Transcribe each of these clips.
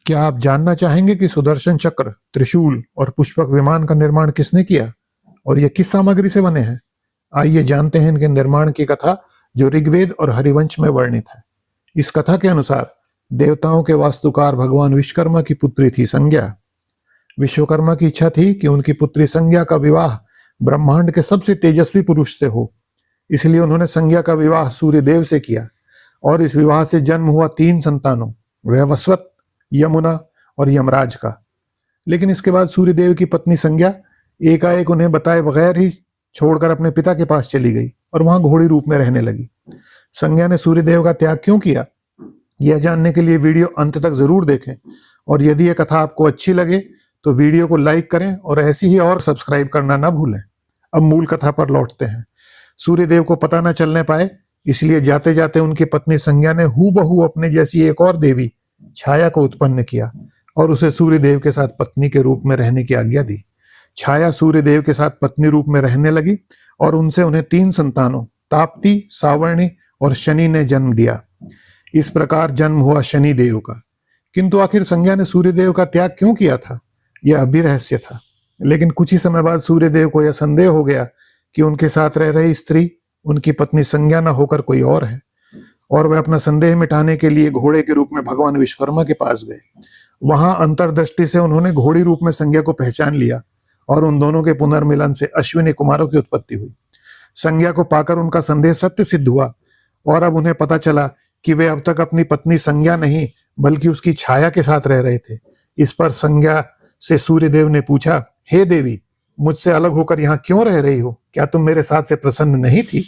क्या आप जानना चाहेंगे कि सुदर्शन चक्र, त्रिशूल और पुष्पक विमान का निर्माण किसने किया और ये किस सामग्री से बने हैं? आइए जानते हैं इनके निर्माण की कथा, जो ऋग्वेद और हरिवंश में वर्णित है। इस कथा के अनुसार देवताओं के वास्तुकार भगवान विश्वकर्मा की पुत्री थी संज्ञा। विश्वकर्मा की इच्छा थी कि उनकी पुत्री संज्ञा का विवाह ब्रह्मांड के सबसे तेजस्वी पुरुष से हो। इसलिए उन्होंने संज्ञा का विवाह सूर्यदेव से किया और इस विवाह से जन्म हुआ 3 संतानों, वैवस्वत, यमुना और यमराज का। लेकिन इसके बाद सूर्यदेव की पत्नी संज्ञा एकाएक उन्हें बताए बगैर ही छोड़कर अपने पिता के पास चली गई और वहां घोड़ी रूप में रहने लगी। संज्ञा ने सूर्यदेव का त्याग क्यों किया, यह जानने के लिए वीडियो अंत तक जरूर देखें। और यदि यह कथा आपको अच्छी लगे तो वीडियो को लाइक करें और ऐसी ही और सब्सक्राइब करना ना भूलें। अब मूल कथा पर लौटते हैं। सूर्यदेव को पता न चलने पाए, इसलिए जाते जाते उनकी पत्नी संज्ञा ने हूबहू अपने जैसी एक और देवी छाया को उत्पन्न किया और उसे सूर्यदेव के साथ पत्नी के रूप में रहने की आज्ञा दी। छाया सूर्यदेव के साथ पत्नी रूप में रहने लगी और उनसे उन्हें 3 संतानों, ताप्ती, सावर्णी और शनि ने जन्म दिया। इस प्रकार जन्म हुआ शनि देव का। किंतु आखिर संज्ञा ने सूर्यदेव का त्याग क्यों किया था, यह अभी रहस्य था। लेकिन कुछ ही समय बाद सूर्यदेव को यह संदेह हो गया कि उनके साथ रह रही स्त्री उनकी पत्नी संज्ञा न होकर कोई और है, और वह अपना संदेह मिटाने के लिए घोड़े के रूप में भगवान विश्वकर्मा के पास गए। वहां अंतर्दृष्टि से उन्होंने घोड़ी रूप में संज्ञा को पहचान लिया और उन दोनों के पुनर्मिलन से अश्विनी कुमारों की उत्पत्ति हुई। संज्ञा को पाकर उनका संदेह सत्य सिद्ध हुआ और अब उन्हें पता चला कि वे अब तक अपनी पत्नी संज्ञा नहीं बल्कि उसकी छाया के साथ रह रहे थे। इस पर संज्ञा से सूर्यदेव ने पूछा, हे देवी, मुझसे अलग होकर यहाँ क्यों रह रही हो? क्या तुम मेरे साथ से प्रसन्न नहीं थी?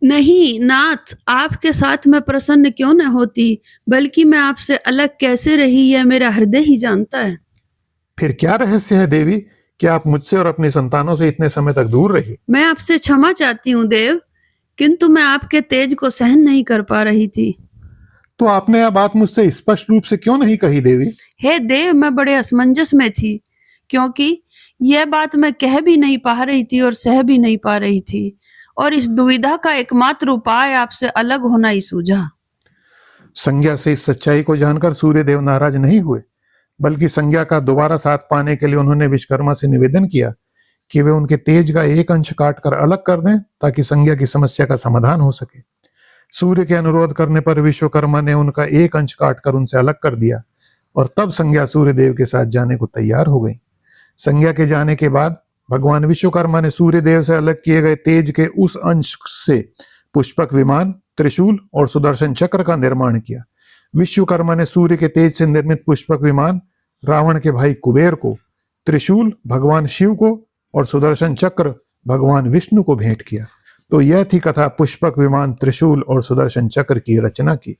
नहीं नाथ, आपके साथ मैं प्रसन्न क्यों न होती, बल्कि मैं आपसे अलग कैसे रही यह मेरा हृदय ही जानता है। फिर क्या रहस्य है देवी, क्या आप मुझसे और अपनी संतानों से इतने समय तक दूर रही? मैं आपसे क्षमा चाहती हूँ देव, किंतु मैं आपके तेज को सहन नहीं कर पा रही थी। तो आपने यह बात मुझसे स्पष्ट रूप से क्यों नहीं कही देवी? हे देव, मैं बड़े असमंजस में थी, क्योंकि यह बात मैं कह भी नहीं पा रही थी और सह भी नहीं पा रही थी, और इस दुविधा का एकमात्र उपाय आपसे अलग होना ही सूझा। संज्ञा से इस सच्चाई को जानकर सूर्यदेव नाराज नहीं हुए, बल्कि संज्ञा का दोबारा साथ पाने के लिए उन्होंने विश्वकर्मा से निवेदन किया कि वे उनके तेज का एक अंश काटकर अलग कर दें ताकि संज्ञा की समस्या का समाधान हो सके। सूर्य के अनुरोध करने पर विश्वकर्मा ने उनका एक अंश काटकर उनसे अलग कर दिया और तब संज्ञा सूर्यदेव के साथ जाने को तैयार हो गई। संज्ञा के जाने के बाद भगवान विश्वकर्मा ने सूर्यदेव से अलग किए गए तेज के उस अंश से पुष्पक विमान, त्रिशूल और सुदर्शन चक्र का निर्माण किया। विश्वकर्मा ने सूर्य के तेज से निर्मित पुष्पक विमान रावण के भाई कुबेर को, त्रिशूल भगवान शिव को और सुदर्शन चक्र भगवान विष्णु को भेंट किया। तो यह थी कथा पुष्पक विमान, त्रिशूल और सुदर्शन चक्र की रचना की।